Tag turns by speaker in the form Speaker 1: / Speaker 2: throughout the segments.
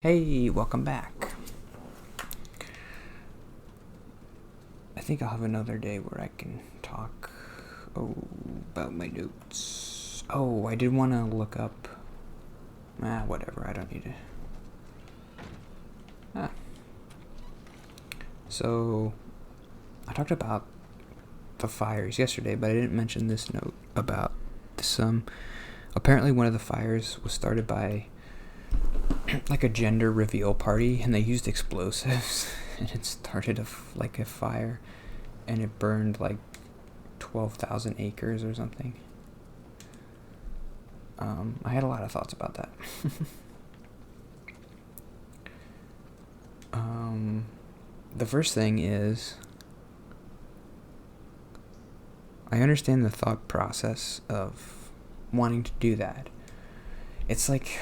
Speaker 1: Hey, welcome back. I think I'll have another day where I can talk about my notes. Oh, I did want to look up. Whatever, I don't need to. So, I talked about the fires yesterday, but I didn't mention this note about this. Apparently one of the fires was started by like a gender reveal party, and they used explosives, and it started a fire, and it burned like 12,000 acres or something. I had a lot of thoughts about that. The first thing is, I understand the thought process of wanting to do that. It's like,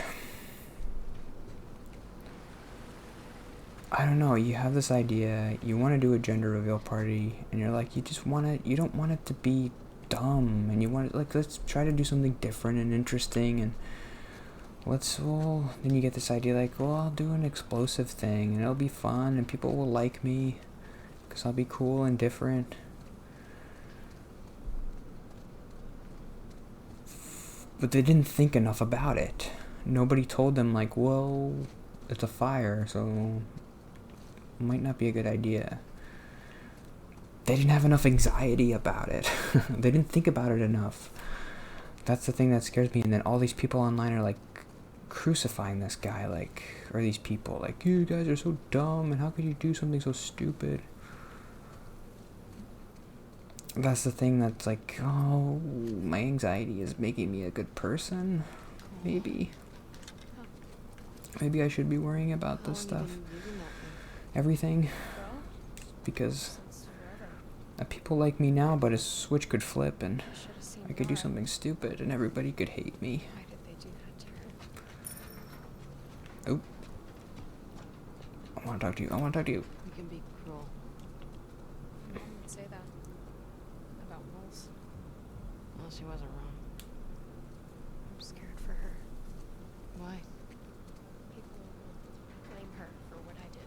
Speaker 1: I don't know, you have this idea, you want to do a gender reveal party, and you're like, you don't want it to be dumb, and you want it, like, let's try to do something different and interesting, and then you get this idea like, well, I'll do an explosive thing, and it'll be fun, and people will like me, because I'll be cool and different. But they didn't think enough about it. Nobody told them, like, well, it's a fire, so it might not be a good idea. They didn't have enough anxiety about it. They didn't think about it enough. That's the thing that scares me. And then all these people online are like crucifying this guy, like, or these people, like, you guys are so dumb, and how could you do something so stupid? That's the thing that's like, oh, my anxiety is making me a good person. Maybe I should be worrying about this stuff. Everything. Because people like me now, but a switch could flip and I could do something stupid and everybody could hate me. Oh. I want to talk to you.
Speaker 2: You can be cruel.
Speaker 3: I wouldn't say that about Moles.
Speaker 2: Well, she wasn't wrong.
Speaker 3: I'm scared for her.
Speaker 2: Why?
Speaker 3: People will blame her for what I did.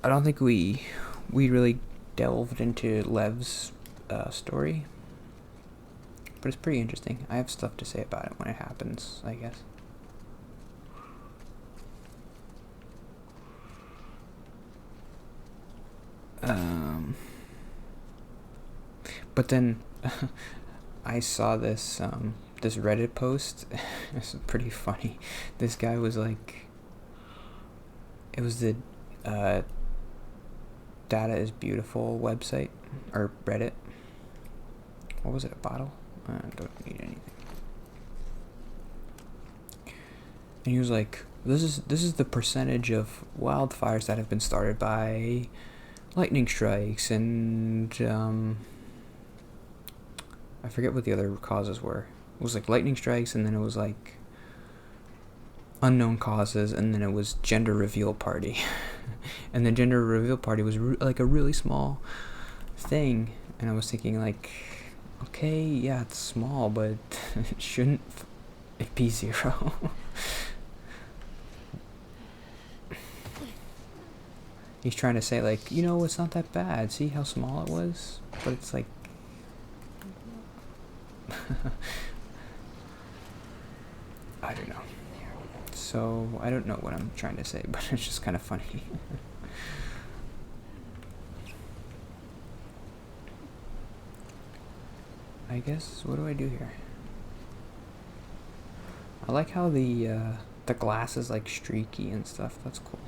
Speaker 1: I don't think we really delved into Lev's story, but it's pretty interesting. I have stuff to say about it when it happens, I guess. But then I saw this this Reddit post. It's pretty funny. This guy was like, it was the Data is Beautiful website, or Reddit. What was it, a bottle? I don't need anything. And he was like, this is the percentage of wildfires that have been started by lightning strikes, and I forget what the other causes were. It was like lightning strikes, and then it was like unknown causes, and then it was gender reveal party. And the gender reveal party was like a really small thing, and I was thinking, like, okay, yeah, it's small, but shouldn't it be 0? He's trying to say, like, it's not that bad, see how small it was? But it's like, I don't know. So, I don't know what I'm trying to say, but it's just kind of funny. I guess, what do I do here? I like how the glass is like streaky and stuff. That's cool.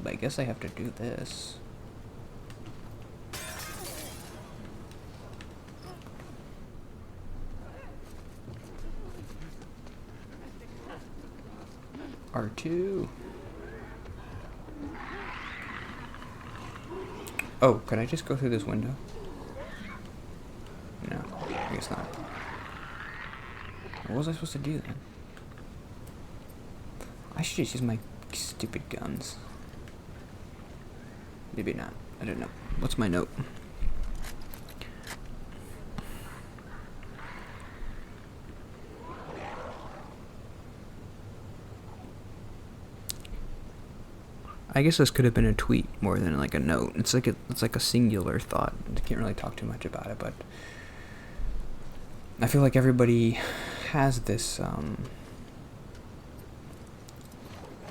Speaker 1: I guess I have to do this. R2. Oh, could I just go through this window? No, I guess not. What was I supposed to do then? I should just use my Stupid guns. Maybe not. I don't know. What's my note? I guess this could have been a tweet more than like a note. It's like a singular thought. I can't really talk too much about it, but I feel like everybody has this.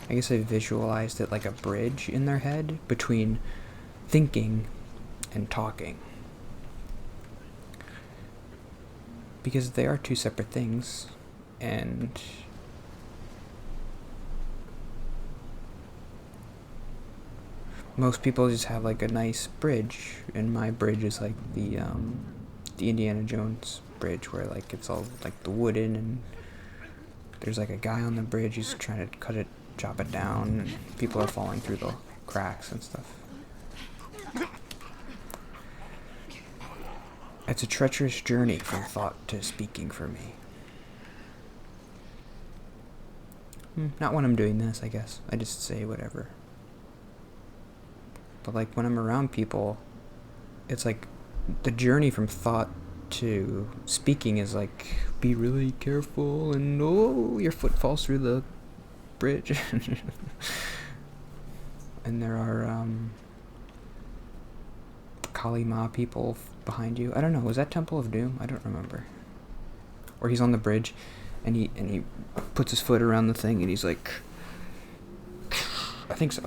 Speaker 1: I guess I visualized it like a bridge in their head between thinking and talking, because they are two separate things, and most people just have like a nice bridge, and my bridge is like the Indiana Jones bridge, where like it's all like the wooden, and there's like a guy on the bridge who's trying to chop it down, and people are falling through the cracks and stuff. It's a treacherous journey from thought to speaking for me. Not when I'm doing this, I guess. I just say whatever. But like when I'm around people, it's like the journey from thought to speaking is like, be really careful, and oh, your foot falls through the bridge. And there are Kali Ma people behind you. I don't know, was that Temple of Doom? I don't remember. Or he's on the bridge and he puts his foot around the thing and he's like, I think so.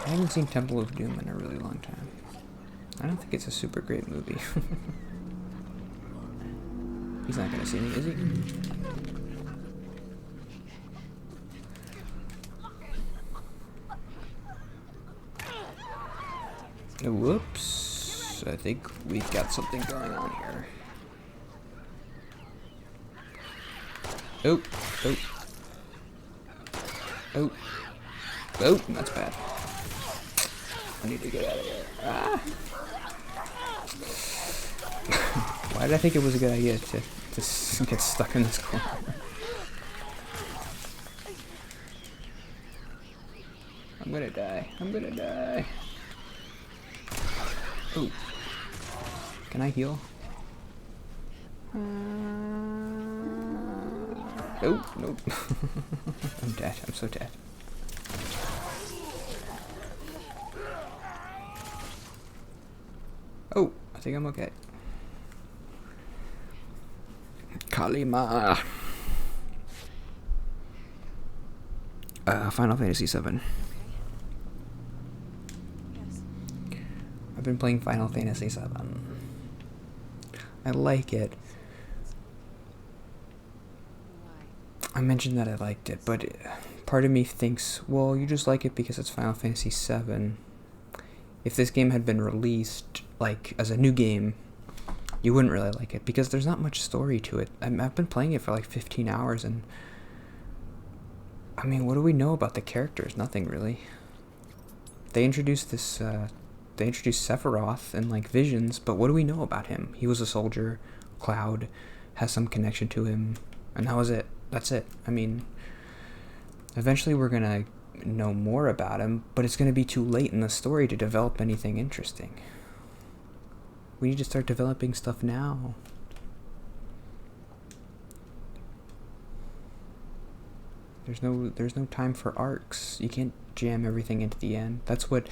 Speaker 1: I haven't seen Temple of Doom in a really long time. I don't think it's a super great movie. He's not gonna see me, is he? Whoops. I think we've got something going on here. Oh, oh. Oh. Oh, that's bad. I need to get out of here. Ah. Why did I think it was a good idea to get stuck in this corner? I'm gonna die. I'm gonna die. Oh. Can I heal? Oh, nope. I'm dead. I'm so dead. Oh, I think I'm okay. Kalima. Final Fantasy VII.
Speaker 3: Yes.
Speaker 1: I've been playing Final Fantasy VII. I like it.
Speaker 2: Why?
Speaker 1: I mentioned that I liked it, but part of me thinks, well, you just like it because it's Final Fantasy VII. If this game had been released, like, as a new game, you wouldn't really like it, because there's not much story to it. I've been playing it for like 15 hours, and I mean, what do we know about the characters? Nothing, really. They introduced this, they introduced Sephiroth and, like, visions, but what do we know about him? He was a soldier, Cloud has some connection to him, and that was it. That's it. I mean, eventually we're gonna know more about him, but it's gonna be too late in the story to develop anything interesting. We need to start developing stuff now. There's no time for arcs. You can't jam everything into the end. That's what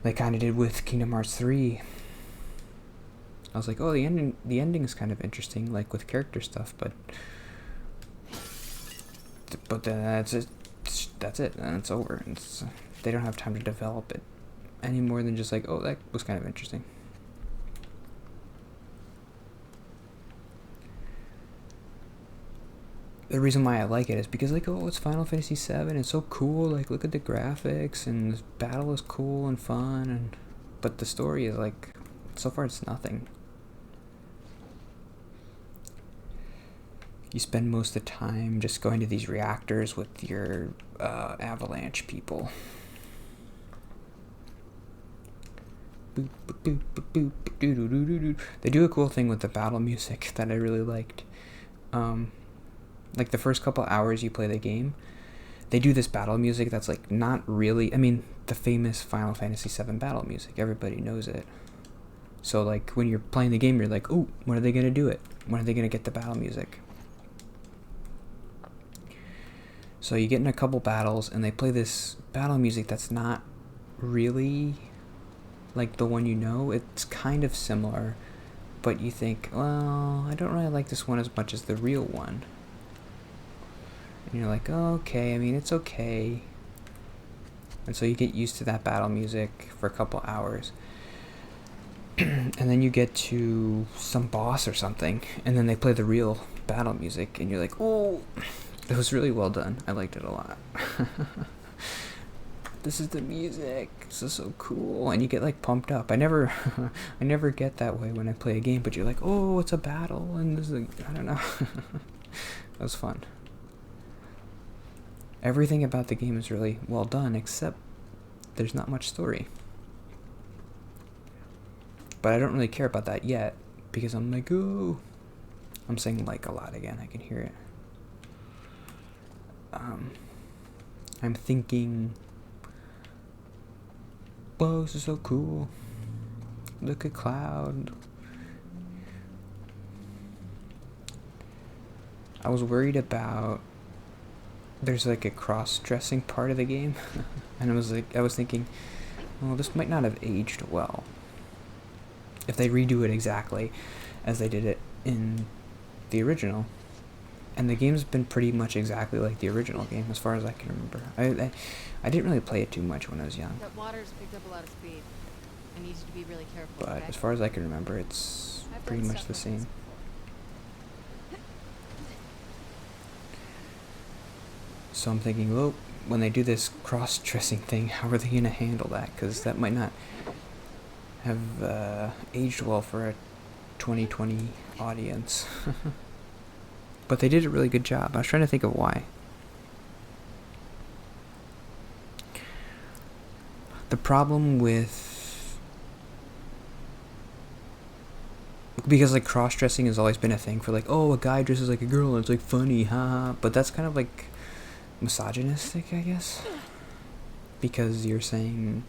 Speaker 1: they kind of did with Kingdom Hearts 3. I was like, oh, the ending is kind of interesting, like with character stuff, but that's it. That's it, and it's over. They don't have time to develop it any more than just like, oh, that was kind of interesting. The reason why I like it is because, like, oh, it's Final Fantasy VII, it's so cool, like, look at the graphics, and this battle is cool and fun, but the story is, like, so far it's nothing. You spend most of the time just going to these reactors with your Avalanche people. They do a cool thing with the battle music that I really liked. Like the first couple hours you play the game, they do this battle music that's like not really, I mean, the famous Final Fantasy VII battle music, everybody knows it. So like when you're playing the game, you're like, oh, when are they gonna do it? When are they gonna get the battle music? So you get in a couple battles and they play this battle music that's not really like the one you know. It's kind of similar, but you think, well, I don't really like this one as much as the real one. And you're like, oh, okay, I mean, it's okay. And so you get used to that battle music for a couple hours. And then you get to some boss or something, and then they play the real battle music, and you're like, oh, it was really well done. I liked it a lot. This is the music. This is so cool. And you get like pumped up. I never get that way when I play a game, but you're like, oh, it's a battle, and this is I don't know. That was fun. Everything about the game is really well done, except there's not much story. But I don't really care about that yet, because I'm like, oh, I'm saying like a lot again. I can hear it. I'm thinking, whoa, this is so cool. Look at Cloud. I was worried about, there's like a cross-dressing part of the game. And I was thinking, well, this might not have aged well if they redo it exactly as they did it in the original. And the game's been pretty much exactly like the original game, as far as I can remember. I didn't really play it too much when I was young.
Speaker 2: That water's picked up a lot of speed. I need you to be really careful.
Speaker 1: But
Speaker 2: okay?
Speaker 1: as far as I can remember, it's
Speaker 2: I've
Speaker 1: pretty
Speaker 2: done
Speaker 1: much
Speaker 2: stuff
Speaker 1: the
Speaker 2: like
Speaker 1: same.
Speaker 2: this
Speaker 1: So I'm thinking, well, when they do this cross-dressing thing, how are they going to handle that? Because that might not have aged well for a 2020 audience. But they did a really good job. I was trying to think of why. The problem with... Because like cross-dressing has always been a thing for like, oh, a guy dresses like a girl and it's like funny, haha. But that's kind of like misogynistic, I guess. Because you're saying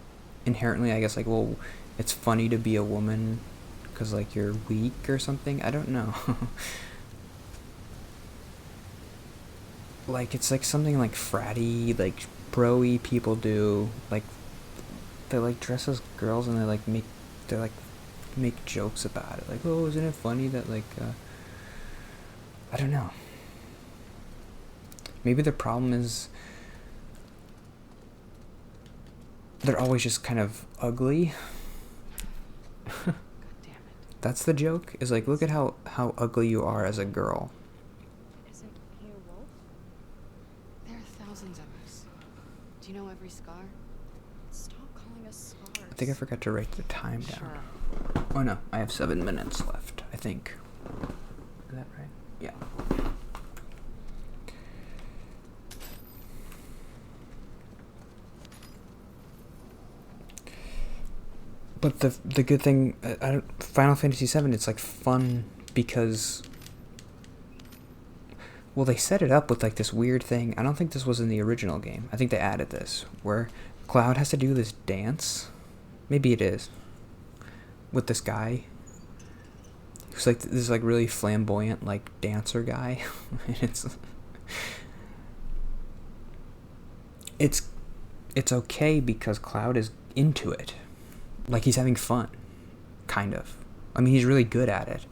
Speaker 1: inherently, I guess, like, well, it's funny to be a woman because like you're weak or something. I don't know. Like it's like something like fratty, like bro-y people do. Like they like dress as girls and they make jokes about it. Like, oh, isn't it funny that like I don't know. Maybe the problem is they're always just kind of ugly.
Speaker 2: God damn it.
Speaker 1: That's the joke. Is like, look at how ugly you are as a girl.
Speaker 3: Isn't he a wolf?
Speaker 2: There are thousands of us. Do you know every scar?
Speaker 3: Stop calling us scars.
Speaker 1: I think I forgot to write the time down.
Speaker 2: Sure.
Speaker 1: Oh no, I have 7 minutes left, I think. Is that right? Yeah. But the good thing, Final Fantasy VII, it's like fun because, well, they set it up with like this weird thing. I don't think this was in the original game. I think they added this, where Cloud has to do this dance. Maybe it is. With this guy. Who's like this like really flamboyant like dancer guy. And it's okay because Cloud is into it. Like he's having fun. Kind of. I mean, he's really good at it.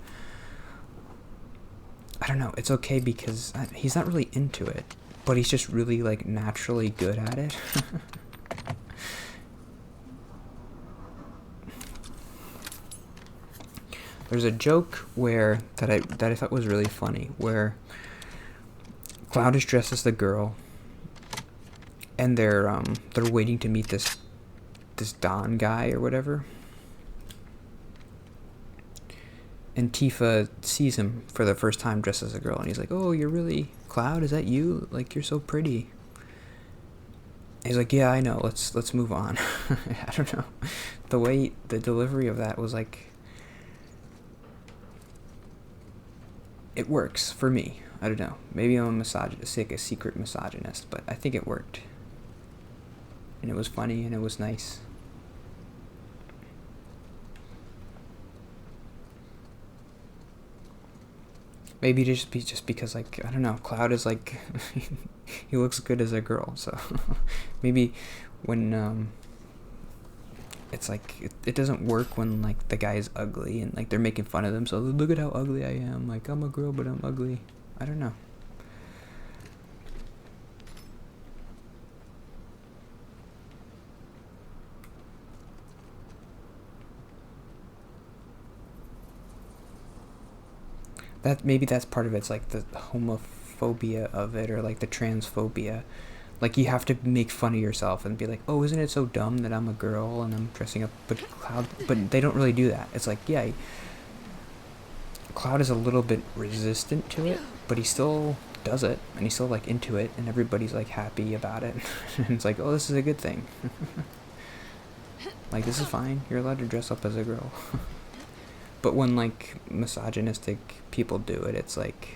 Speaker 1: I don't know. It's okay because he's not really into it, but he's just really like naturally good at it. There's a joke that I thought was really funny, where Cloud is dressed as the girl, and they're waiting to meet this Don guy or whatever. And Tifa sees him for the first time dressed as a girl, and he's like, "Oh, you're really Cloud? Is that you? Like, you're so pretty." He's like, yeah, I know. Let's move on. I don't know. The delivery of that was like, it works for me. I don't know. Maybe I'm a secret misogynist, but I think it worked. And it was funny and it was nice. Maybe just because, like, I don't know, Cloud is like he looks good as a girl, so maybe when it's like it doesn't work when like the guy is ugly and like they're making fun of them, so look at how ugly I am, like I'm a girl but I'm ugly. I don't know. Maybe that's part of it. It's like the homophobia of it, or like the transphobia. Like, you have to make fun of yourself and be like, oh, isn't it so dumb that I'm a girl and I'm dressing up, but they don't really do that. It's like, yeah, Cloud is a little bit resistant to it, but he still does it, and he's still like into it, and everybody's like happy about it. And it's like, oh, this is a good thing. Like, this is fine. You're allowed to dress up as a girl. But when like misogynistic people do it, it's like,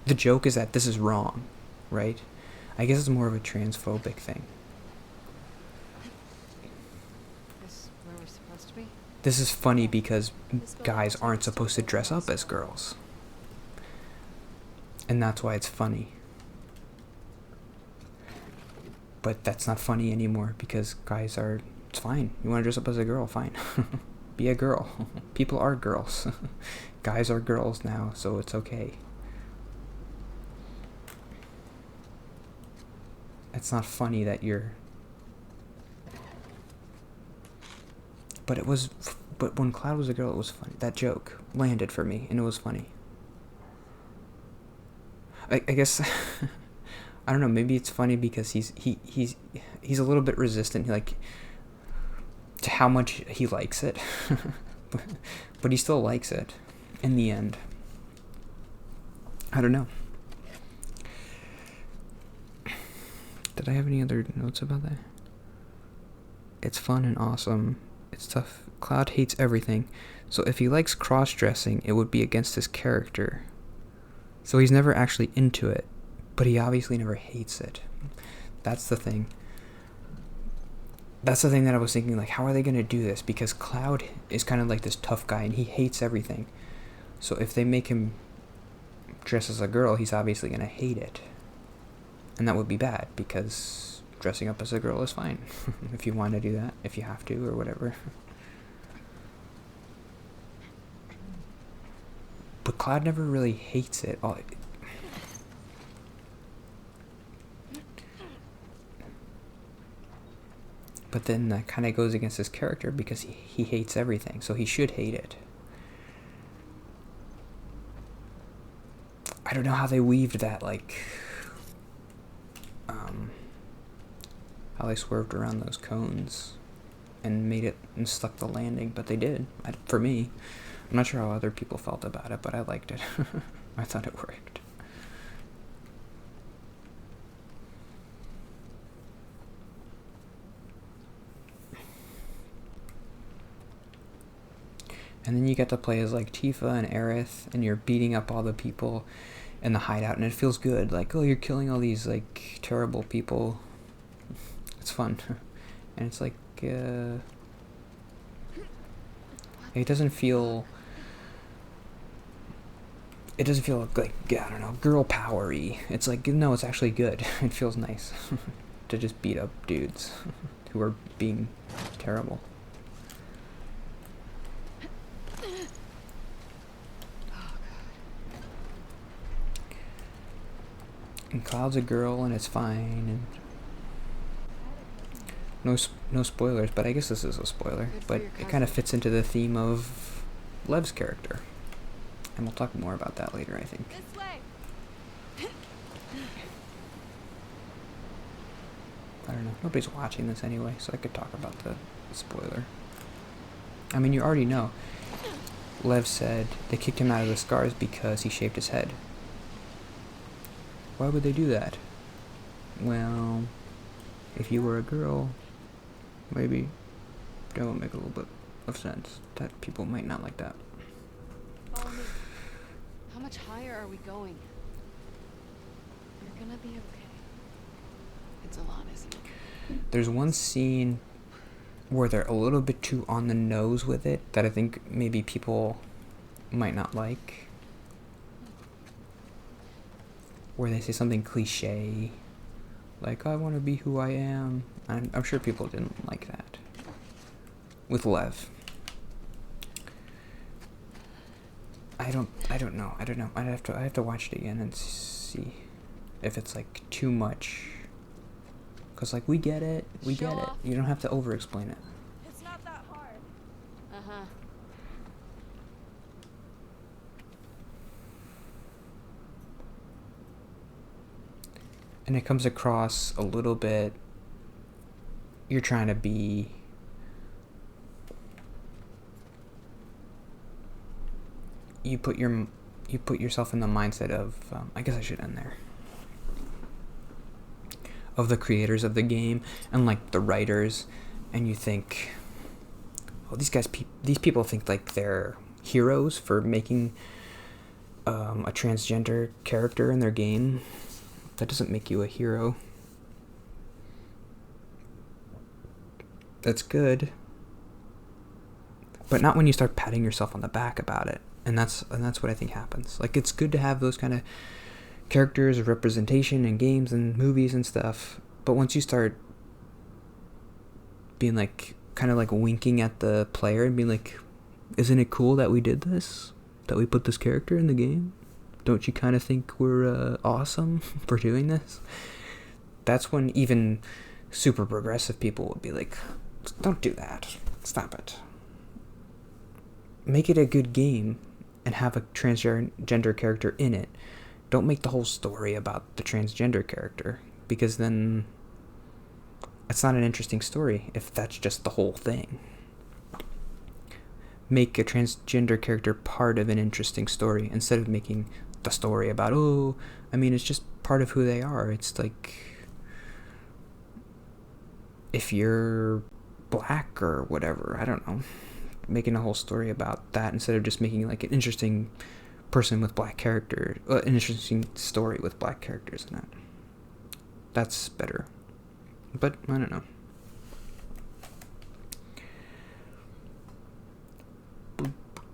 Speaker 1: the joke is that this is wrong, right? I guess it's more of a transphobic thing.
Speaker 2: This where we're supposed to be?
Speaker 1: This is funny because guys aren't supposed to dress up as girls. And that's why it's funny. But that's not funny anymore because guys are, it's fine. You want to dress up as a girl, fine. Be a girl. People are girls. Guys are girls now, so it's okay. It's not funny that you're... But when Cloud was a girl, it was funny. That joke landed for me, and it was funny. I guess... I don't know, maybe it's funny because he's a little bit resistant, like, to how much he likes it. But he still likes it in the end. I don't know. Did I have any other notes about that? It's fun and awesome. It's tough. Cloud hates everything. So if he likes cross-dressing, it would be against his character. So he's never actually into it, but he obviously never hates it. That's the thing. That's the thing that I was thinking, like, how are they going to do this? Because Cloud is kind of like this tough guy, and he hates everything. So if they make him dress as a girl, he's obviously going to hate it. And that would be bad, because dressing up as a girl is fine. If you want to do that, if you have to, or whatever. But Cloud never really hates it. But then that kind of goes against his character because he hates everything, so he should hate it. I don't know how they weaved that, like, how they swerved around those cones and made it and stuck the landing, but they did. For me, I'm not sure how other people felt about it, but I liked it. I thought it worked. And then you get to play as like Tifa and Aerith, and you're beating up all the people in the hideout, and it feels good. Like, oh, you're killing all these like terrible people. It's fun. And it's like, it doesn't feel like, I don't know, girl powery. It's like, no, it's actually good. It feels nice to just beat up dudes who are being terrible. And Cloud's a girl, and it's fine, and no spoilers, but I guess this is a spoiler. But it kind of fits into the theme of Lev's character, and we'll talk more about that later, I think.
Speaker 3: This way.
Speaker 1: I don't know. Nobody's watching this anyway, so I could talk about the spoiler. I mean, you already know. Lev said they kicked him out of the Scars because he shaved his head. Why would they do that? Well, If you were a girl, maybe that would make a little bit of sense. That people might not like that.
Speaker 2: Follow me. How much higher are we going? You're gonna be okay. It's a lot, isn't it?
Speaker 1: There's one scene where they're a little bit too on the nose with it that I think maybe people might not like. Where they say something cliche, like, I want to be who I am. I'm sure people didn't like that. With Lev. I don't know. I have to watch it again and see if it's like too much. Cause like we get it. You don't have to over explain it.
Speaker 3: It's not that hard.
Speaker 2: Uh-huh.
Speaker 1: And it comes across a little bit, you're trying to be you put yourself in the mindset of I guess I should end there, of the creators of the game and like the writers, and you think, oh, these people think like they're heroes for making a transgender character in their game. That doesn't make you a hero. That's good, but not when you start patting yourself on the back about it. And that's what I think happens. Like, it's good to have those kind of characters of representation in games and movies and stuff, but once you start being like kind of like winking at the player and being like, isn't it cool that we did this, that we put this character in the game? Don't you kind of think we're awesome for doing this? That's when even super progressive people would be like, don't do that. Stop it. Make it a good game and have a transgender character in it. Don't make the whole story about the transgender character, because then it's not an interesting story if that's just the whole thing. Make a transgender character part of an interesting story instead of making the story about, it's just part of who they are. It's like, if you're black or whatever, I don't know, making a whole story about that instead of just making like an interesting person with black character, an interesting story with black characters in it. That's better. But I don't know.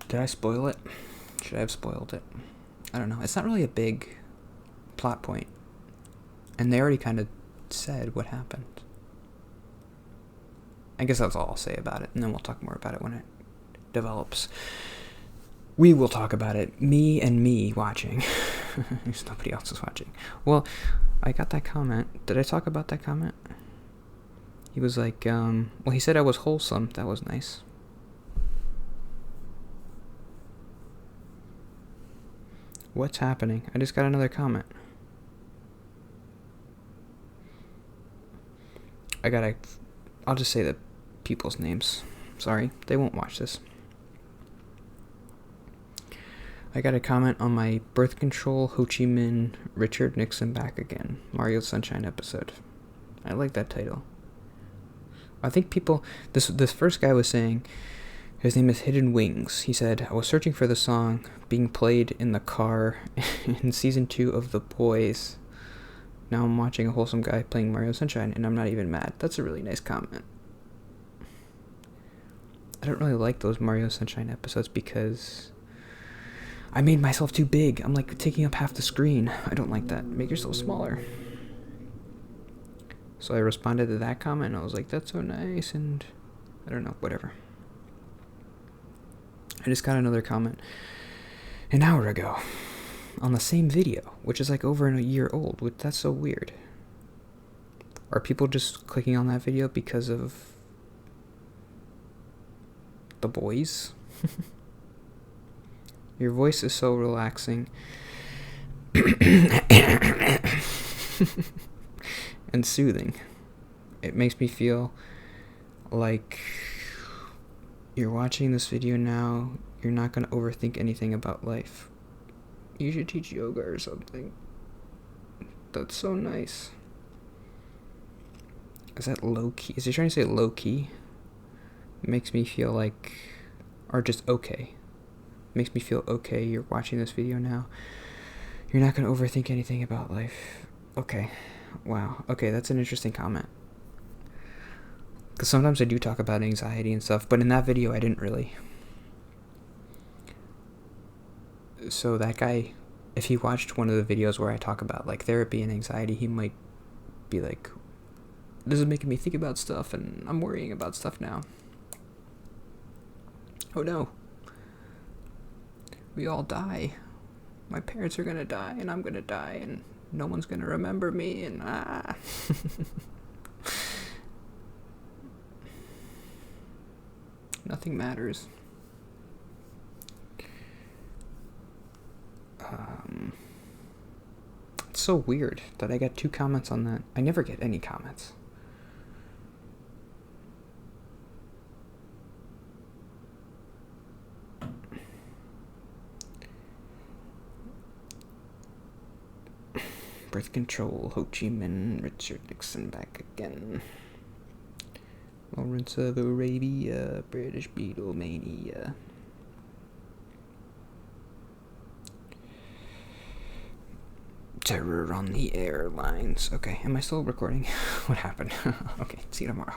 Speaker 1: Did I spoil it? Should I have spoiled it? I don't know. It's not really a big plot point. And they already kind of said what happened. I guess that's all I'll say about it, and then we'll talk more about it when it develops. We will talk about it. Me watching. There's nobody else is watching. Well, I got that comment. Did I talk about that comment? He was like, he said I was wholesome. That was nice. What's happening? I just got another comment. I'll just say the people's names. Sorry, they won't watch this. I got a comment on my birth control, Ho Chi Minh, Richard Nixon back again, Mario Sunshine episode. I like that title. I think this first guy was saying, his name is Hidden Wings. He said, I was searching for the song being played in the car in season 2 of The Boys. Now I'm watching a wholesome guy playing Mario Sunshine, and I'm not even mad. That's a really nice comment. I don't really like those Mario Sunshine episodes because I made myself too big. I'm like taking up half the screen. I don't like that. Make yourself smaller. So I responded to that comment, and I was like, that's so nice, and I don't know, whatever. I just got another comment an hour ago on the same video, which is like over a year old. That's so weird. Are people just clicking on that video because of The Boys? Your voice is so relaxing and soothing. It makes me feel like you're watching this video now, you're not going to overthink anything about life. You should teach yoga or something. That's so nice. Is that low key? Is he trying to say low key? Makes me feel like, or just okay. Makes me feel okay. You're watching this video now. You're not gonna overthink anything about life. Okay. Wow. Okay, that's an interesting comment. Because sometimes I do talk about anxiety and stuff, but in that video I didn't really. So that guy, if he watched one of the videos where I talk about like therapy and anxiety, he might be like, this is making me think about stuff and I'm worrying about stuff now. Oh no. We all die. My parents are gonna die and I'm gonna die and no one's gonna remember me and Nothing matters. It's so weird that I got 2 comments on that. I never get any comments. Birth control, Ho Chi Minh, Richard Nixon back again. Lawrence of Arabia, British Beatlemania. Terror on the airlines. Okay, am I still recording? What happened? Okay, see you tomorrow.